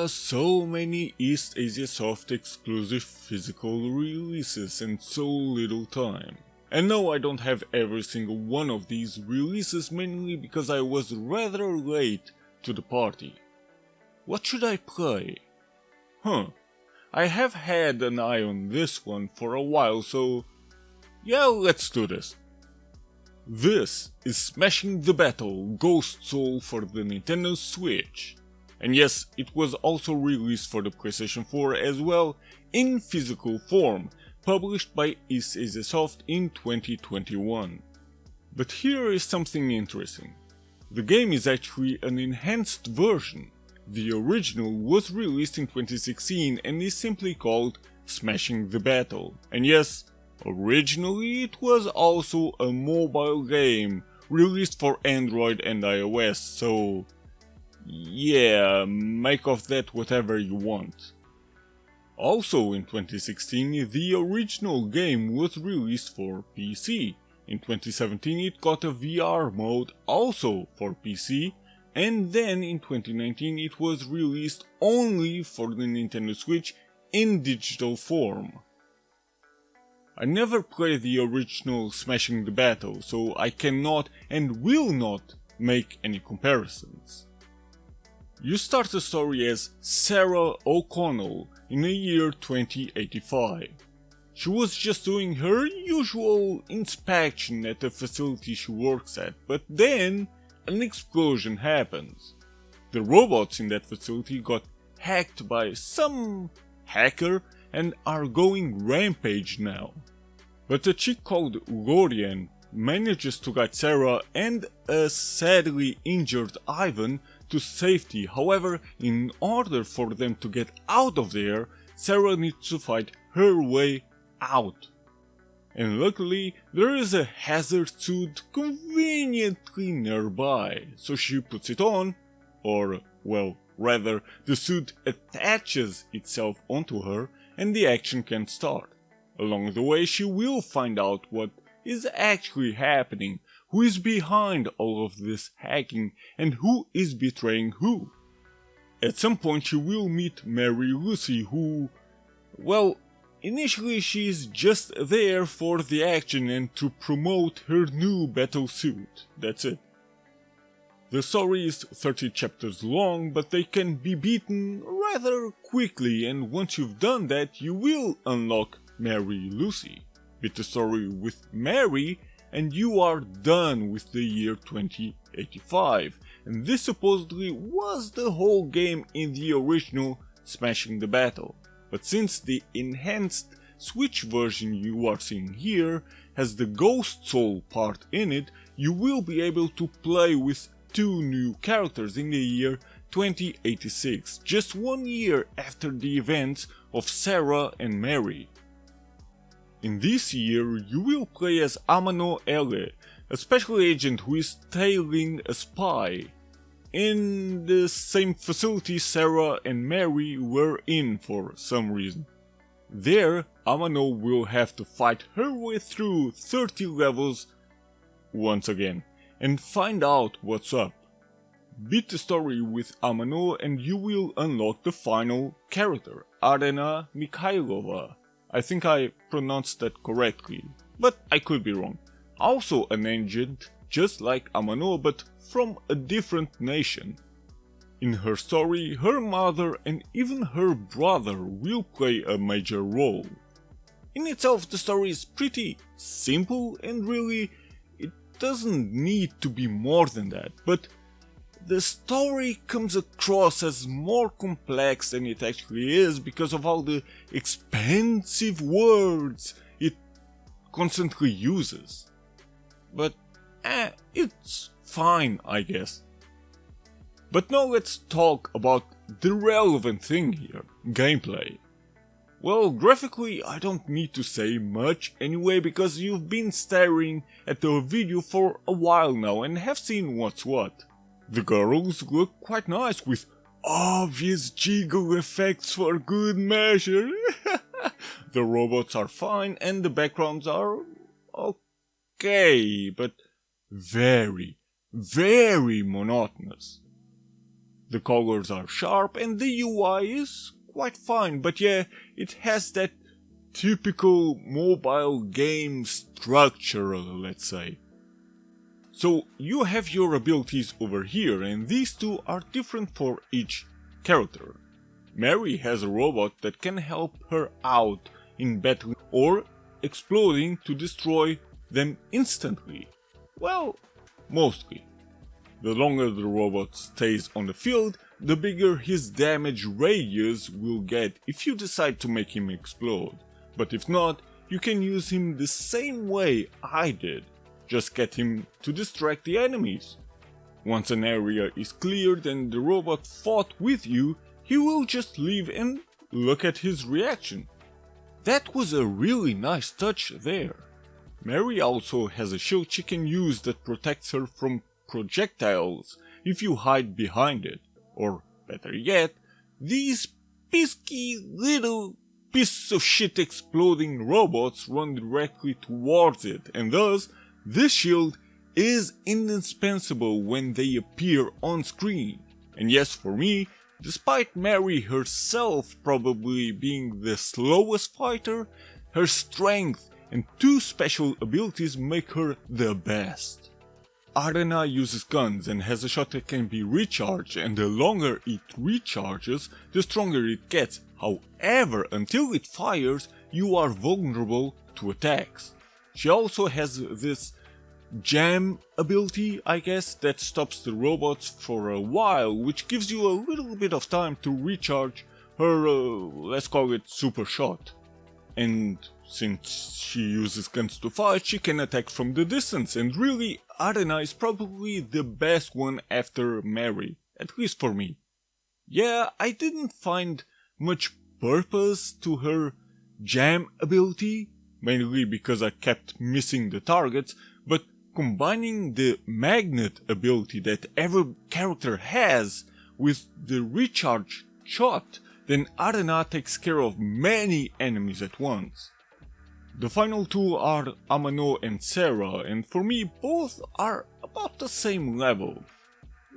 So many EastAsiaSoft exclusive physical releases and so little time. And no, I don't have every single one of these releases, mainly because I was rather late to the party. What should I play? I have had an eye on this one for a while, so yeah, let's do this. This is Smashing the Battle Ghost Soul for the Nintendo Switch. And yes, it was also released for the PlayStation 4 as well, in physical form, published by EastAsiaSoft in 2021. But here is something interesting. The game is actually an enhanced version. The original was released in 2016 and is simply called Smashing the Battle. And yes, originally it was also a mobile game, released for Android and iOS, so yeah, make of that whatever you want. Also in 2016, the original game was released for PC. In 2017 it got a VR mode also for PC, and then in 2019 it was released only for the Nintendo Switch in digital form. I never played the original Smashing the Battle, so I cannot and will not make any comparisons. You start the story as Sarah O'Connell in the year 2085. She was just doing her usual inspection at the facility she works at, but then an explosion happens. The robots in that facility got hacked by some hacker and are going rampage now. But a chick called Lorian manages to guide Sarah and a sadly injured Ivan to safety. However, in order for them to get out of there, Sarah needs to fight her way out. And luckily, there is a hazard suit conveniently nearby, so she puts it on, or, well, rather, the suit attaches itself onto her and the action can start. Along the way, she will find out what is actually happening, who is behind all of this hacking, and who is betraying who. At some point she will meet Mary Lucy, who, well, initially she is just there for the action and to promote her new battle suit, that's it. The story is 30 chapters long, but they can be beaten rather quickly, and once you've done that you will unlock Mary Lucy. Beat the story with Mary and you are done with the year 2085, and this supposedly was the whole game in the original Smashing the Battle. But since the enhanced Switch version you are seeing here has the Ghost Soul part in it, you will be able to play with two new characters in the year 2086, just 1 year after the events of Sarah and Mary. In this year, you will play as Amano Ele, a special agent who is tailing a spy, in the same facility Sarah and Mary were in for some reason. There, Amano will have to fight her way through 30 levels once again, and find out what's up. Beat the story with Amano and you will unlock the final character, Arena Mikhailova. I think I pronounced that correctly, but I could be wrong. Also an agent just like Amano, but from a different nation. In her story, her mother and even her brother will play a major role. In itself, the story is pretty simple and really, it doesn't need to be more than that, but the story comes across as more complex than it actually is because of all the expensive words it constantly uses. But it's fine, I guess. But now let's talk about the relevant thing here, gameplay. Well, graphically I don't need to say much anyway because you've been staring at the video for a while now and have seen what's what. The girls look quite nice with obvious jiggle effects for good measure. The robots are fine and the backgrounds are okay, but very, very monotonous. The colors are sharp and the UI is quite fine, but yeah, it has that typical mobile game structure, let's say. So you have your abilities over here, and these two are different for each character. Mary has a robot that can help her out in battle or exploding to destroy them instantly. Well, mostly. The longer the robot stays on the field, the bigger his damage radius will get if you decide to make him explode. But if not, you can use him the same way I did. Just get him to distract the enemies. Once an area is cleared and the robot fought with you, he will just leave and look at his reaction. That was a really nice touch there. Mary also has a shield she can use that protects her from projectiles if you hide behind it. Or better yet, these pesky little pieces of shit exploding robots run directly towards it, and thus this shield is indispensable when they appear on screen. And yes, for me, despite Mary herself probably being the slowest fighter, her strength and two special abilities make her the best. Arena uses guns and has a shot that can be recharged, and the longer it recharges, the stronger it gets. However, until it fires, you are vulnerable to attacks. She also has this jam ability, I guess, that stops the robots for a while, which gives you a little bit of time to recharge her, let's call it super shot. And since she uses guns to fight, she can attack from the distance, and really, Arena is probably the best one after Mary, at least for me. Yeah, I didn't find much purpose to her jam ability, mainly because I kept missing the targets, but combining the magnet ability that every character has with the recharge shot, then Arena takes care of many enemies at once. The final two are Amano and Sarah, and for me both are about the same level.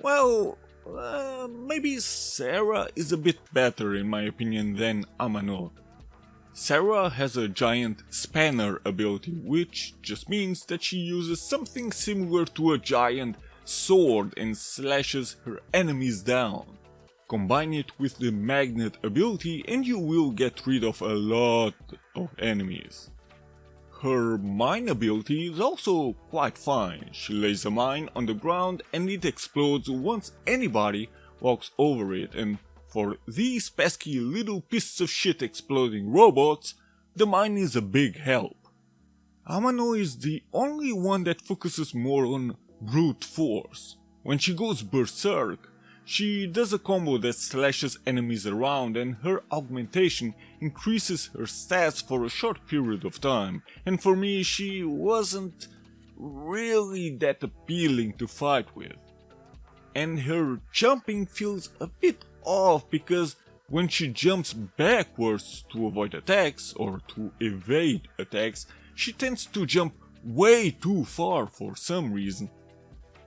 Well, maybe Sarah is a bit better in my opinion than Amano. Sarah has a giant spanner ability, which just means that she uses something similar to a giant sword and slashes her enemies down. Combine it with the magnet ability and you will get rid of a lot of enemies. Her mine ability is also quite fine. She lays a mine on the ground and it explodes once anybody walks over it, and for these pesky little pieces of shit exploding robots, the mine is a big help. Amano is the only one that focuses more on brute force. When she goes berserk, she does a combo that slashes enemies around, and her augmentation increases her stats for a short period of time, and for me she wasn't really that appealing to fight with. And her jumping feels a bit off because when she jumps backwards to avoid attacks or to evade attacks, she tends to jump way too far for some reason.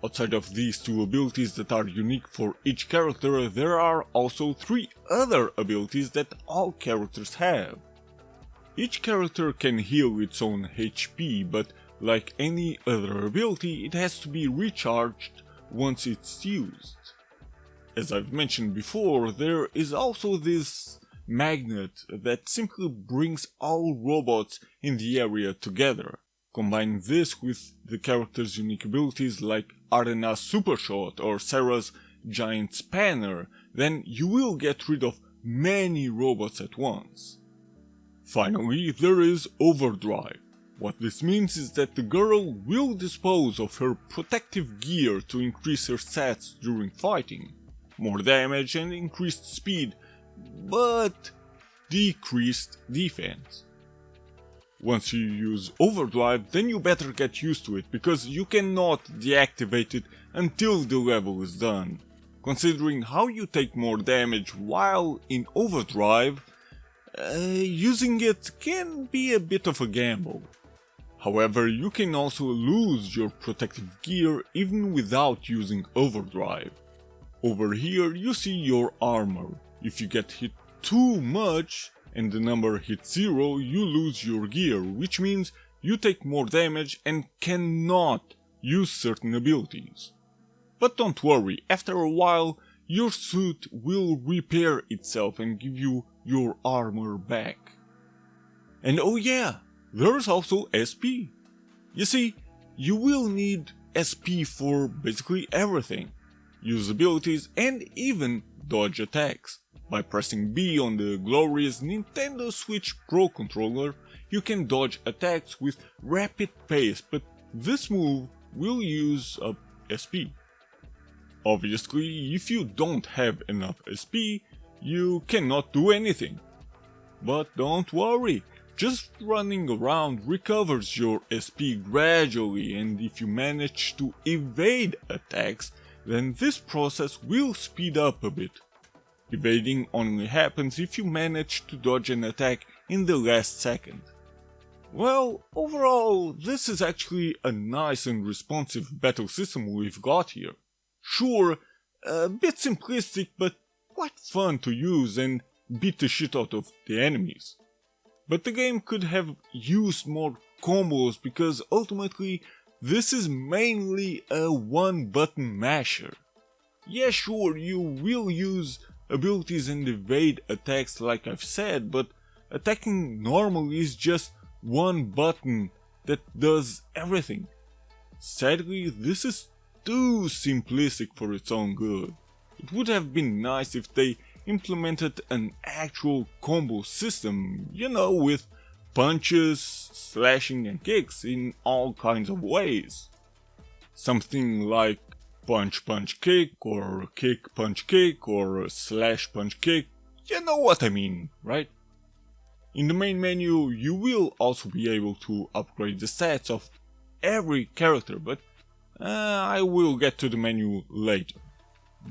Outside of these two abilities that are unique for each character, there are also three other abilities that all characters have. Each character can heal its own HP, but like any other ability, it has to be recharged once it's used. As I've mentioned before, there is also this magnet that simply brings all robots in the area together. Combine this with the character's unique abilities like Arena's Super Shot or Sarah's Giant Spanner, then you will get rid of many robots at once. Finally, there is Overdrive. What this means is that the girl will dispose of her protective gear to increase her stats during fighting. More damage and increased speed, but decreased defense. Once you use Overdrive, then you better get used to it, because you cannot deactivate it until the level is done. Considering how you take more damage while in Overdrive, using it can be a bit of a gamble. However, you can also lose your protective gear even without using Overdrive. over here you see your armor. If you get hit too much and the number hits 0, you lose your gear, which means you take more damage and cannot use certain abilities. But don't worry, after a while your suit will repair itself and give you your armor back. And oh yeah, there's also SP. You see, you will need SP for basically everything. Use abilities and even dodge attacks. By pressing B on the glorious Nintendo Switch Pro controller, you can dodge attacks with rapid pace, but this move will use up SP. Obviously, if you don't have enough SP, you cannot do anything. But don't worry, just running around recovers your SP gradually, and if you manage to evade attacks, then this process will speed up a bit. Evading only happens if you manage to dodge an attack in the last second. Well, overall, this is actually a nice and responsive battle system we've got here. Sure, a bit simplistic, but quite fun to use and beat the shit out of the enemies. But the game could have used more combos because ultimately this is mainly a one-button masher. Yeah, sure, you will use abilities and evade attacks like I've said, but attacking normally is just one button that does everything. Sadly, this is too simplistic for its own good. It would have been nice if they implemented an actual combo system, you know, with punches, slashing and kicks in all kinds of ways. Something like punch punch kick or kick punch kick or slash punch kick, you know what I mean, right? In the main menu you will also be able to upgrade the stats of every character, but I will get to the menu later.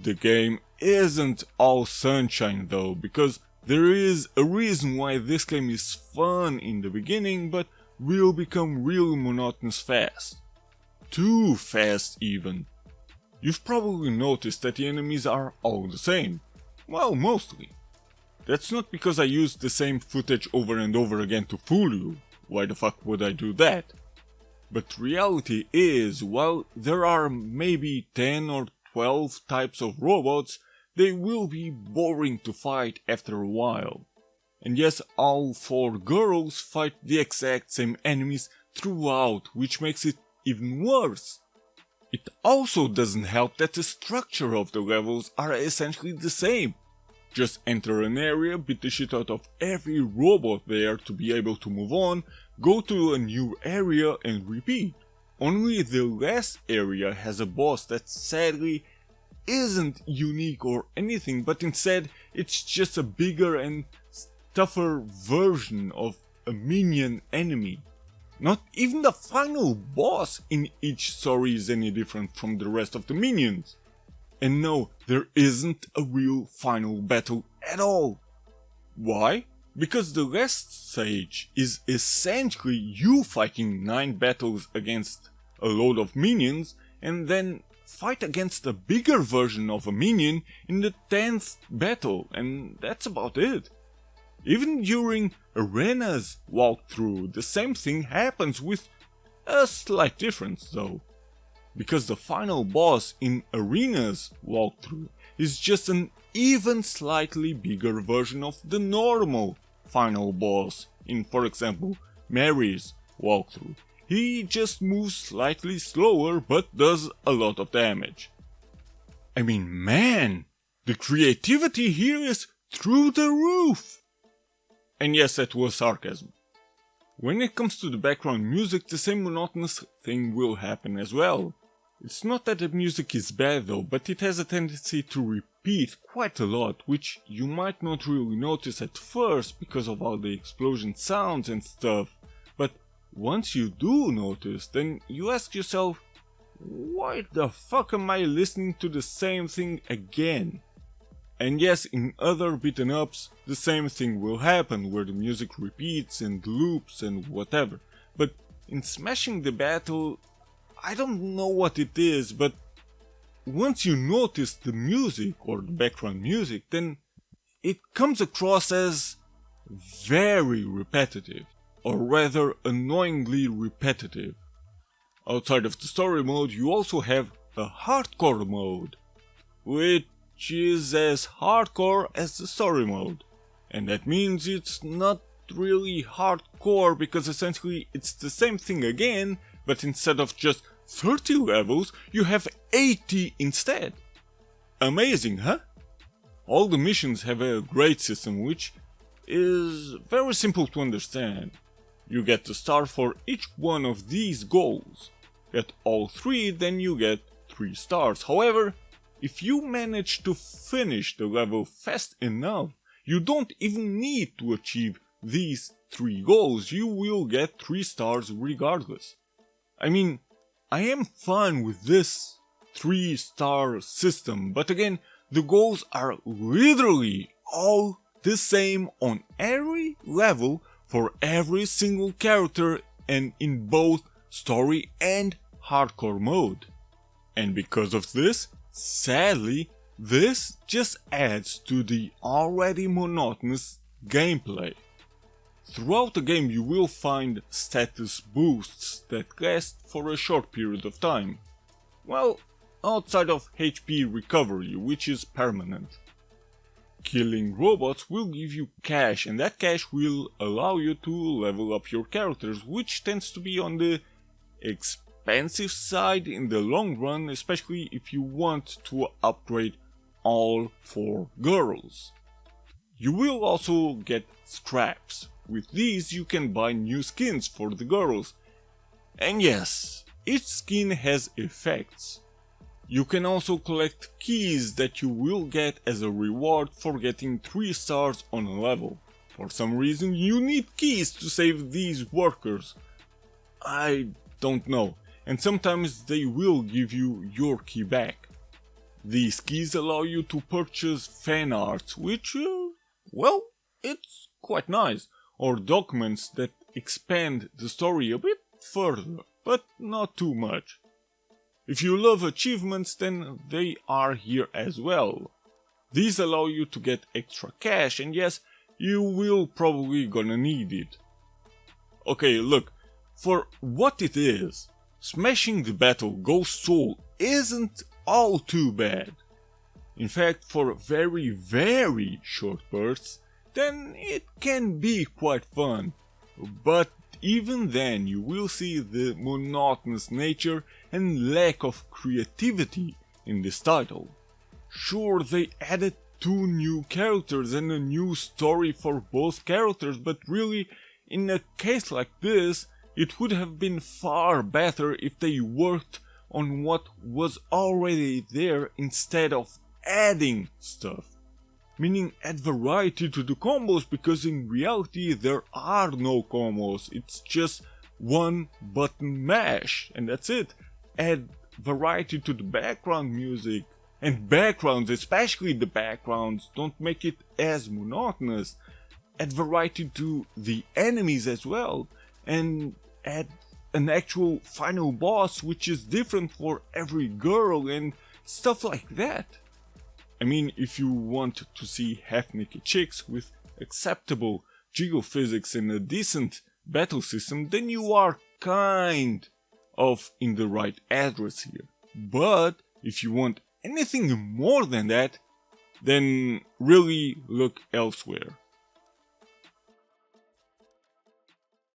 The game isn't all sunshine though, because there is a reason why this game is fun in the beginning but will become really monotonous fast. Too fast even. You've probably noticed that the enemies are all the same. Well, mostly. That's not because I used the same footage over and over again to fool you. Why the fuck would I do that? But reality is, while there are maybe 10 or 12 types of robots, they will be boring to fight after a while. And yes, all 4 girls fight the exact same enemies throughout, which makes it even worse. It also doesn't help that the structure of the levels are essentially the same. Just enter an area, beat the shit out of every robot there to be able to move on, go to a new area and repeat. Only the last area has a boss that sadly isn't unique or anything, but instead it's just a bigger and tougher version of a minion enemy. Not even the final boss in each story is any different from the rest of the minions. And no, there isn't a real final battle at all. Why? Because the last stage is essentially you fighting 9 battles against a load of minions and then fight against a bigger version of a minion in the 10th battle, and that's about it. Even during Arena's walkthrough, the same thing happens with a slight difference though. Because the final boss in Arena's walkthrough is just an even slightly bigger version of the normal final boss in, for example, Mary's walkthrough. He just moves slightly slower but does a lot of damage. I mean, man, the creativity here is through the roof! And yes, that was sarcasm. When it comes to the background music, the same monotonous thing will happen as well. It's not that the music is bad though, but it has a tendency to repeat quite a lot, which you might not really notice at first because of all the explosion sounds and stuff, but once you do notice, then you ask yourself, why the fuck am I listening to the same thing again? And yes, in other beaten ups, the same thing will happen, where the music repeats and loops and whatever, but in Smashing the Battle, I don't know what it is, but once you notice the music or the background music, then it comes across as very repetitive, or rather annoyingly repetitive. Outside of the story mode, you also have a hardcore mode, which is as hardcore as the story mode. And that means it's not really hardcore because essentially it's the same thing again, but instead of just 30 levels, you have 80 instead. Amazing, huh? All the missions have a grade system which is very simple to understand. You get a star for each one of these goals. Get all 3, then you get 3 stars. However, if you manage to finish the level fast enough, you don't even need to achieve these 3 goals, you will get 3 stars regardless. I mean, I am fine with this 3-star system, but again, the goals are literally all the same on every level for every single character and in both story and hardcore mode. And because of this, sadly, this just adds to the already monotonous gameplay. Throughout the game you will find status boosts that last for a short period of time. Well, outside of HP recovery, which is permanent. Killing robots will give you cash, and that cash will allow you to level up your characters, which tends to be on the expensive side in the long run, especially if you want to upgrade all 4 girls. You will also get scraps. With these you can buy new skins for the girls. And yes, each skin has effects. You can also collect keys that you will get as a reward for getting 3 stars on a level. For some reason you need keys to save these workers. I don't know, and sometimes they will give you your key back. These keys allow you to purchase fan arts, which, well, it's quite nice, or documents that expand the story a bit further, but not too much. If you love achievements, then they are here as well. These allow you to get extra cash, and yes, you will probably gonna need it. Okay, look, for what it is, smashing the battle Ghost Soul isn't all too bad. In fact, for very short bursts, then it can be quite fun. But even then you will see the monotonous nature and lack of creativity in this title. Sure, they added 2 new characters and a new story for both characters, but really, in a case like this, it would have been far better if they worked on what was already there instead of adding stuff. Meaning add variety to the combos, because in reality there are no combos, it's just one button mash and that's it. Add variety to the background music, and backgrounds, especially the backgrounds, don't make it as monotonous. Add variety to the enemies as well, and add an actual final boss which is different for every girl and stuff like that. I mean, if you want to see half-naked chicks with acceptable geophysics and a decent battle system, then you are kind of in the right address here. But if you want anything more than that, then really look elsewhere.